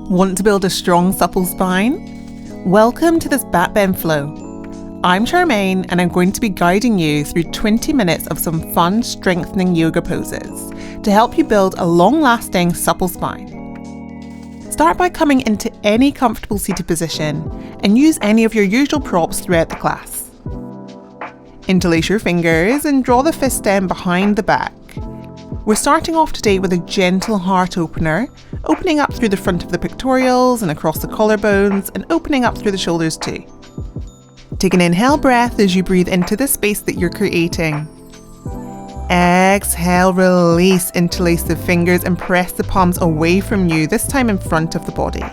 Want to build a strong, supple spine? Welcome to this Backbend flow. I'm Charmaine and I'm going to be guiding you through 20 minutes of some fun, strengthening yoga poses to help you build a long-lasting, supple spine. Start by coming into any comfortable seated position and use any of your usual props throughout the class. Interlace your fingers and draw the fist down behind the back. We're starting off today with a gentle heart opener, opening up through the front of the pectorals and across the collarbones and opening up through the shoulders too. Take an inhale breath as you breathe into the space that you're creating. Exhale, release, interlace the fingers and press the palms away from you, this time in front of the body.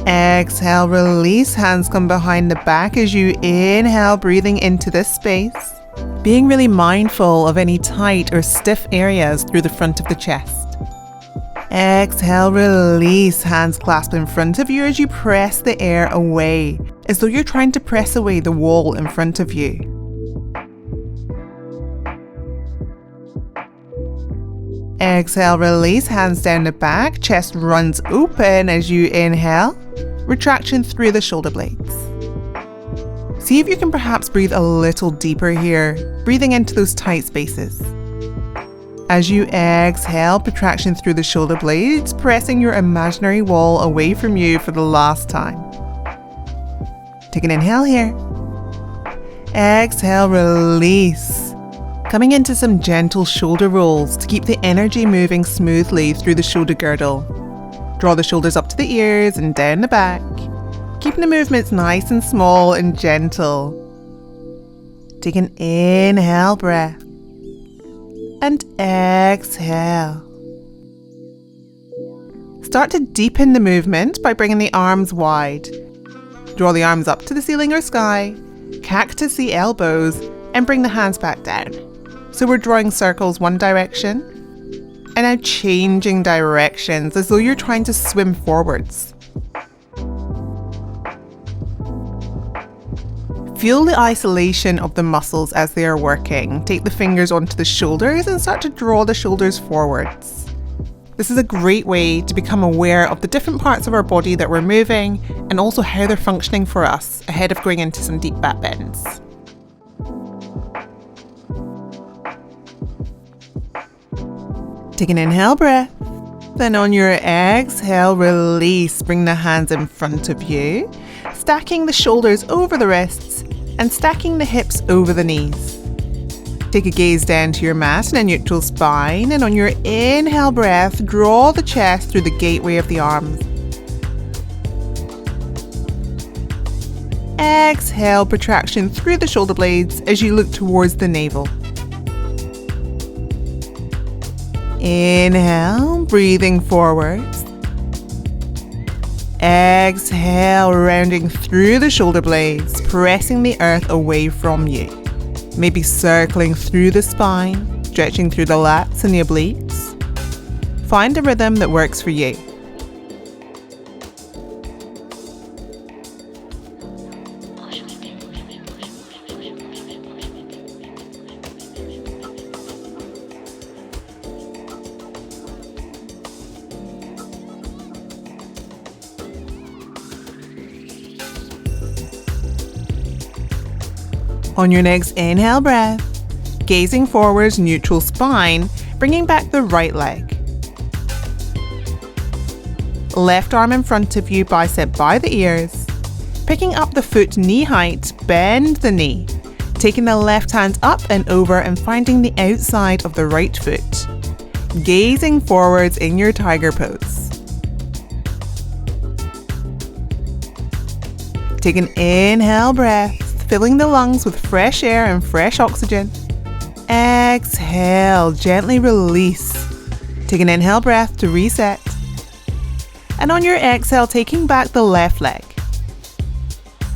Exhale, release, hands come behind the back as you inhale, breathing into this space. Being really mindful of any tight or stiff areas through the front of the chest. Exhale, release, hands clasp in front of you as you press the air away, as though you're trying to press away the wall in front of you. Exhale, release, hands down the back, chest runs open as you inhale, retraction through the shoulder blades. See if you can perhaps breathe a little deeper here, breathing into those tight spaces. As you exhale, protraction through the shoulder blades, pressing your imaginary wall away from you for the last time. Take an inhale here. Exhale, release. Coming into some gentle shoulder rolls to keep the energy moving smoothly through the shoulder girdle. Draw the shoulders up to the ears and down the back. Keeping the movements nice and small and gentle. Take an inhale breath and exhale. Start to deepen the movement by bringing the arms wide. Draw the arms up to the ceiling or sky, cactus the elbows, and bring the hands back down. So we're drawing circles one direction and now changing directions as though you're trying to swim forwards. Feel the isolation of the muscles as they are working. Take the fingers onto the shoulders and start to draw the shoulders forwards. This is a great way to become aware of the different parts of our body that we're moving and also how they're functioning for us ahead of going into some deep back bends. Take an inhale breath. Then on your exhale, release. Bring the hands in front of you, stacking the shoulders over the wrists and stacking the hips over the knees. Take a gaze down to your mat in a neutral spine, and on your inhale breath, draw the chest through the gateway of the arms. Exhale, protraction through the shoulder blades as you look towards the navel. Inhale, breathing forwards. Exhale, rounding through the shoulder blades, pressing the earth away from you. Maybe circling through the spine, stretching through the lats and the obliques. Find a rhythm that works for you. On your next inhale breath, gazing forwards, neutral spine, bringing back the right leg. Left arm in front of you, bicep by the ears. Picking up the foot knee height, bend the knee. Taking the left hand up and over and finding the outside of the right foot. Gazing forwards in your tiger pose. Take an inhale breath, filling the lungs with fresh air and fresh oxygen. Exhale, gently release. Take an inhale breath to reset. And on your exhale, taking back the left leg.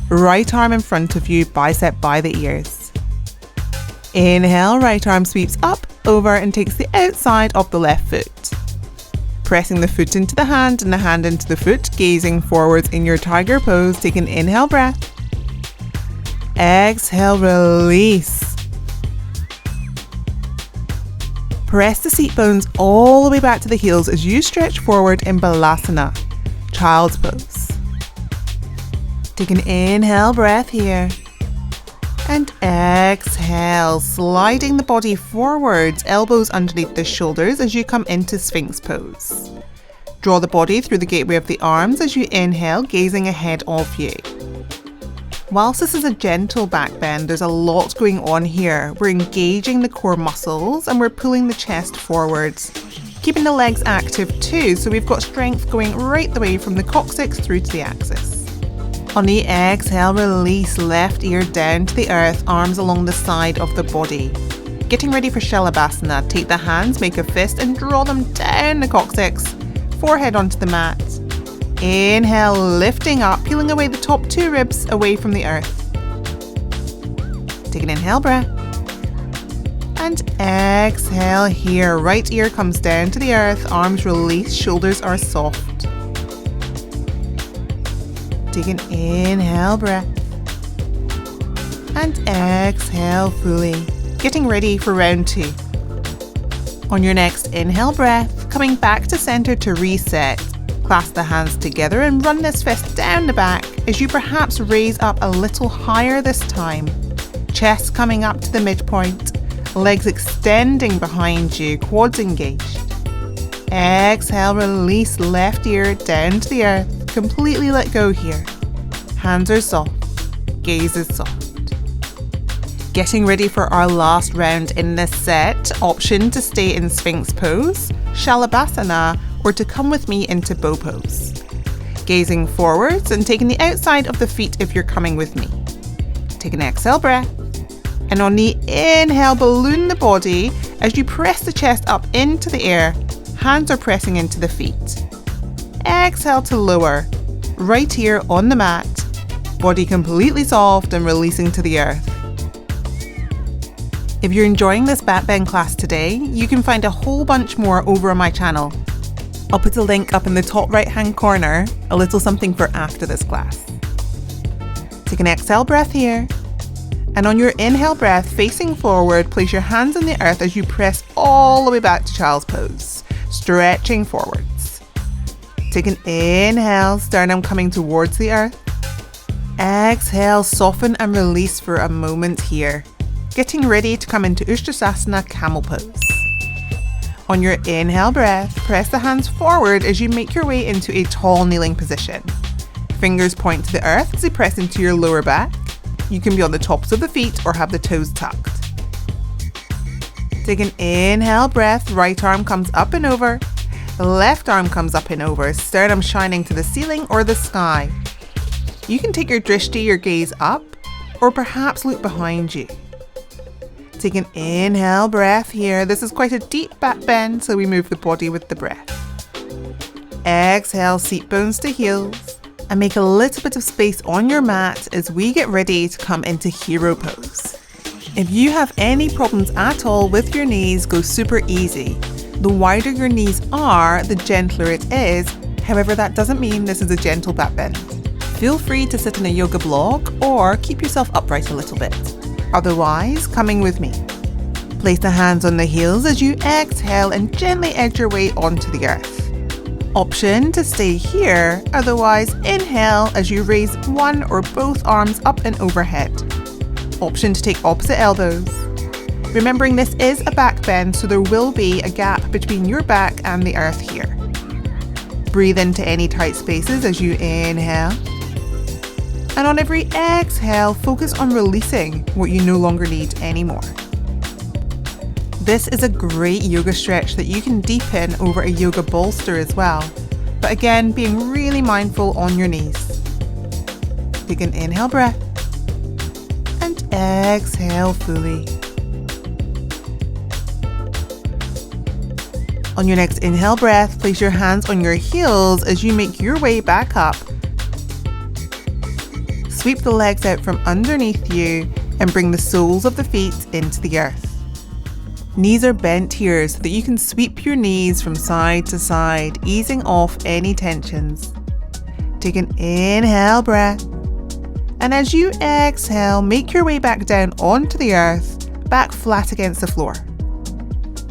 Right arm in front of you, bicep by the ears. Inhale, right arm sweeps up, over and takes the outside of the left foot. Pressing the foot into the hand and the hand into the foot, gazing forwards in your tiger pose. Take an inhale breath. Exhale, release. Press the seat bones all the way back to the heels as you stretch forward in Balasana, child's pose. Take an inhale breath here. And exhale, sliding the body forwards, elbows underneath the shoulders as you come into Sphinx pose. Draw the body through the gateway of the arms as you inhale, gazing ahead of you. Whilst this is a gentle back bend, there's a lot going on here. We're engaging the core muscles and we're pulling the chest forwards, keeping the legs active too, so we've got strength going right the way from the coccyx through to the axis. On the exhale, release left ear down to the earth, arms along the side of the body. Getting ready for Shalabhasana, take the hands, make a fist and draw them down the coccyx, forehead onto the mat. Inhale, lifting up, peeling away the top 2 ribs away from the earth. Take an inhale breath. And exhale here, right ear comes down to the earth, arms release, shoulders are soft. Take an inhale breath and exhale fully. Getting ready for round 2. On your next inhale breath, coming back to center to reset. Clasp the hands together and run this fist down the back as you perhaps raise up a little higher this time. Chest coming up to the midpoint, legs extending behind you, quads engaged. Exhale, release left ear down to the earth. Completely let go here. Hands are soft, gaze is soft. Getting ready for our last round in this set. Option to stay in Sphinx pose, Shalabhasana, or to come with me into bow pose. Gazing forwards and taking the outside of the feet if you're coming with me. Take an exhale breath. And on the inhale, balloon the body as you press the chest up into the air. Hands are pressing into the feet. Exhale to lower, right here on the mat, body completely soft and releasing to the earth. If you're enjoying this Backbend class today, you can find a whole bunch more over on my channel. I'll put a link up in the top right hand corner, a little something for after this class. Take an exhale breath here, and on your inhale breath, facing forward, place your hands on the earth as you press all the way back to child's pose, stretching forward. Take an inhale, sternum coming towards the earth. Exhale, soften and release for a moment here. Getting ready to come into Ustrasana, Camel pose. On your inhale breath, press the hands forward as you make your way into a tall kneeling position. Fingers point to the earth as you press into your lower back. You can be on the tops of the feet or have the toes tucked. Take an inhale breath, right arm comes up and over. The left arm comes up and over, sternum shining to the ceiling or the sky. You can take your drishti, your gaze up, or perhaps look behind you. Take an inhale breath here. This is quite a deep back bend, so we move the body with the breath. Exhale, seat bones to heels, and make a little bit of space on your mat as we get ready to come into hero pose. If you have any problems at all with your knees, go super easy. The wider your knees are, the gentler it is. However, that doesn't mean this is a gentle back bend. Feel free to sit in a yoga block or keep yourself upright a little bit. Otherwise, coming with me. Place the hands on the heels as you exhale and gently edge your way onto the earth. Option to stay here, otherwise inhale as you raise one or both arms up and overhead. Option to take opposite elbows. Remembering this is a back bend, so there will be a gap between your back and the earth here. Breathe into any tight spaces as you inhale. And on every exhale, focus on releasing what you no longer need anymore. This is a great yoga stretch that you can deepen over a yoga bolster as well. But again, being really mindful on your knees. Take an inhale breath and exhale fully. On your next inhale breath, place your hands on your heels as you make your way back up. Sweep the legs out from underneath you and bring the soles of the feet into the earth. Knees are bent here so that you can sweep your knees from side to side, easing off any tensions. Take an inhale breath. And as you exhale, make your way back down onto the earth, back flat against the floor.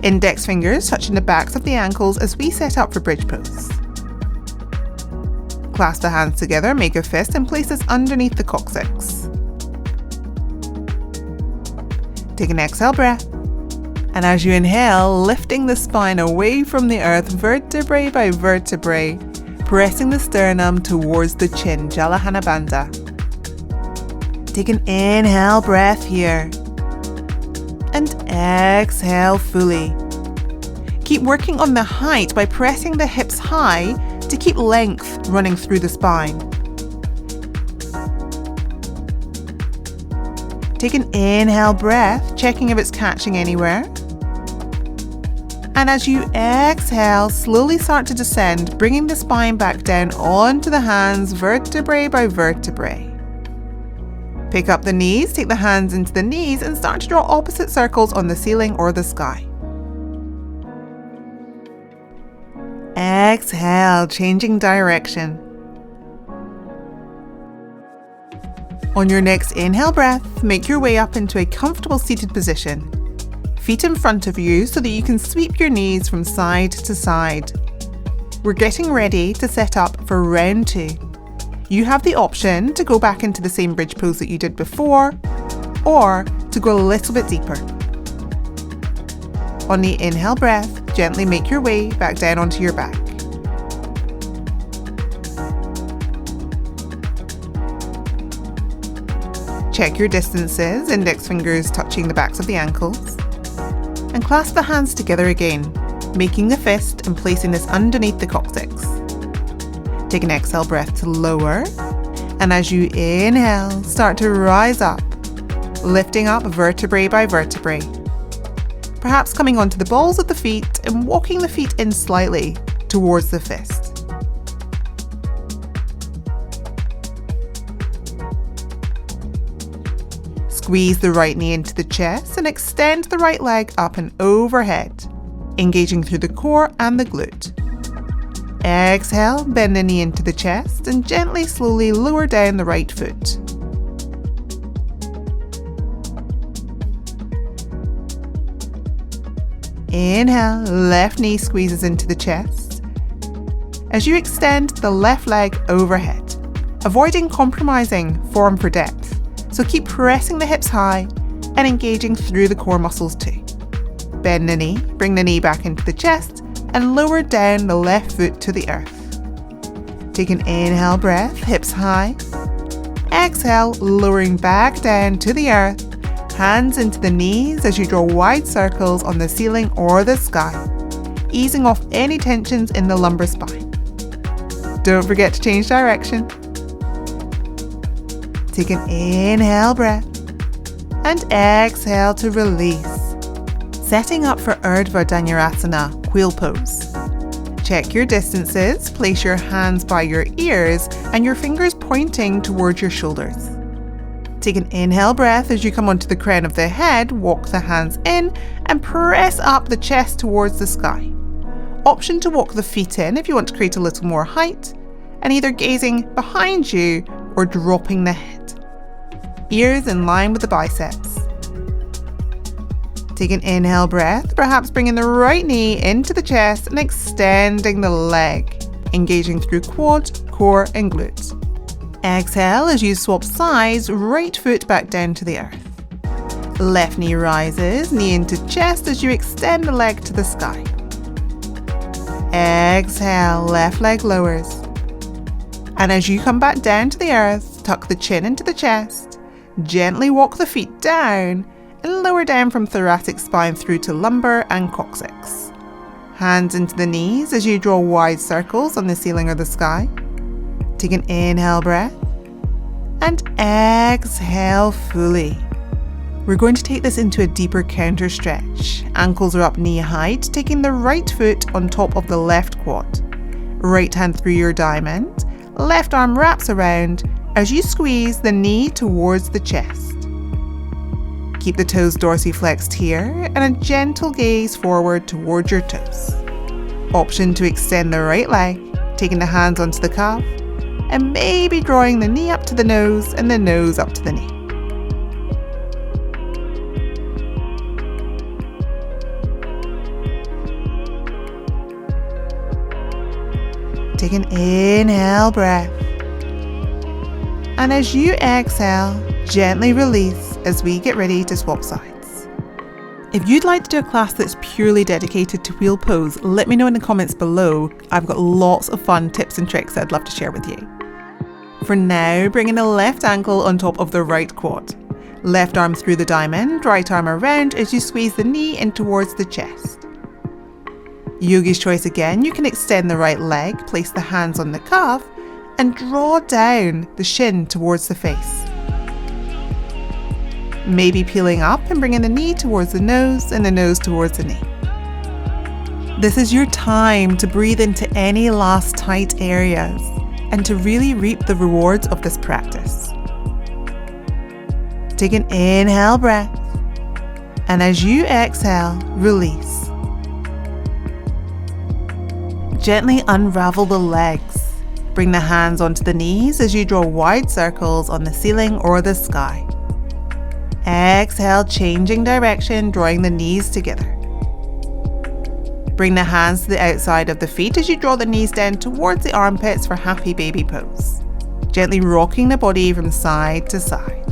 Index fingers touching the backs of the ankles as we set up for bridge pose. Clasp the hands together, make a fist and place this underneath the coccyx. Take an exhale breath. And as you inhale, lifting the spine away from the earth, vertebrae by vertebrae, pressing the sternum towards the chin, Jalahana Bandha. Take an inhale breath here. And exhale fully. Keep working on the height by pressing the hips high to keep length running through the spine. Take an inhale breath, checking if it's catching anywhere. And as you exhale, slowly start to descend, bringing the spine back down onto the hands, vertebrae by vertebrae. Pick up the knees, take the hands into the knees and start to draw opposite circles on the ceiling or the sky. Exhale, changing direction. On your next inhale breath, make your way up into a comfortable seated position. Feet in front of you so that you can sweep your knees from side to side. We're getting ready to set up for round 2. You have the option to go back into the same bridge pose that you did before, or to go a little bit deeper. On the inhale breath, gently make your way back down onto your back. Check your distances, index fingers touching the backs of the ankles. And clasp the hands together again, making the fist and placing this underneath the coccyx. Take an exhale breath to lower, and as you inhale, start to rise up, lifting up vertebrae by vertebrae. Perhaps coming onto the balls of the feet and walking the feet in slightly towards the fist. Squeeze the right knee into the chest and extend the right leg up and overhead, engaging through the core and the glute. Exhale, bend the knee into the chest and gently, slowly lower down the right foot. Inhale, left knee squeezes into the chest. As you extend the left leg overhead, avoiding compromising form for depth. So keep pressing the hips high and engaging through the core muscles too. Bend the knee, bring the knee back into the chest and lower down the left foot to the earth. Take an inhale breath, hips high. Exhale, lowering back down to the earth, hands into the knees as you draw wide circles on the ceiling or the sky, easing off any tensions in the lumbar spine. Don't forget to change direction. Take an inhale breath and exhale to release. Setting up for Urdhva Dhanurasana, wheel pose. Check your distances, place your hands by your ears and your fingers pointing towards your shoulders. Take an inhale breath as you come onto the crown of the head, walk the hands in and press up the chest towards the sky. Option to walk the feet in if you want to create a little more height, and either gazing behind you or dropping the head. Ears in line with the biceps. Take an inhale breath, perhaps bringing the right knee into the chest and extending the leg, engaging through quad, core and glutes. Exhale as you swap sides, right foot back down to the earth. Left knee rises, knee into chest as you extend the leg to the sky. Exhale, left leg lowers. And as you come back down to the earth, tuck the chin into the chest, gently walk the feet down and lower down from thoracic spine through to lumbar and coccyx. Hands into the knees as you draw wide circles on the ceiling or the sky. Take an inhale breath and exhale fully. We're going to take this into a deeper counter stretch. Ankles are up knee height, taking the right foot on top of the left quad. Right hand through your diamond, left arm wraps around as you squeeze the knee towards the chest. Keep the toes dorsiflexed here and a gentle gaze forward towards your toes. Option to extend the right leg, taking the hands onto the calf, and maybe drawing the knee up to the nose and the nose up to the knee. Take an inhale breath. And as you exhale, gently release as we get ready to swap sides. If you'd like to do a class that's purely dedicated to wheel pose, let me know in the comments below. I've got lots of fun tips and tricks that I'd love to share with you. For now, bringing the left ankle on top of the right quad. Left arm through the diamond, right arm around as you squeeze the knee in towards the chest. Yogi's choice again, you can extend the right leg, place the hands on the calf, and draw down the shin towards the face. Maybe peeling up and bringing the knee towards the nose and the nose towards the knee. This is your time to breathe into any last tight areas and to really reap the rewards of this practice. Take an inhale breath, and as you exhale, release. Gently unravel the legs. Bring the hands onto the knees as you draw wide circles on the ceiling or the sky. Exhale, changing direction, drawing the knees together. Bring the hands to the outside of the feet as you draw the knees down towards the armpits for happy baby pose. Gently rocking the body from side to side.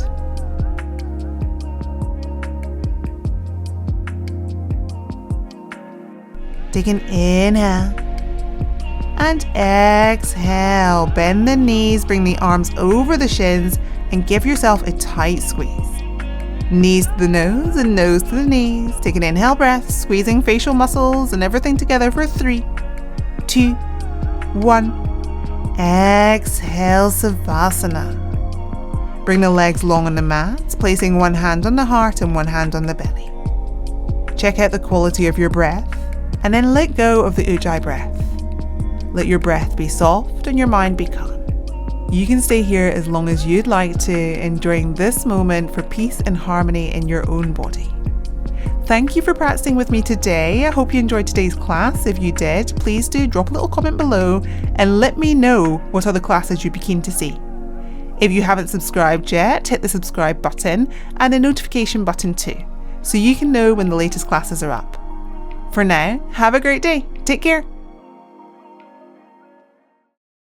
Take an inhale and exhale. Bend the knees, bring the arms over the shins and give yourself a tight squeeze. Knees to the nose and nose to the knees. Take an inhale breath, squeezing facial muscles and everything together for 3, 2, 1. Exhale, Savasana. Bring the legs long on the mat, placing one hand on the heart and one hand on the belly. Check out the quality of your breath and then let go of the Ujjayi breath. Let your breath be soft and your mind be calm. You can stay here as long as you'd like to, enjoying this moment for peace and harmony in your own body. Thank you for practicing with me today. I hope you enjoyed today's class. If you did, please do drop a little comment below and let me know what other classes you'd be keen to see. If you haven't subscribed yet, hit the subscribe button and the notification button too, so you can know when the latest classes are up. For now, have a great day. Take care.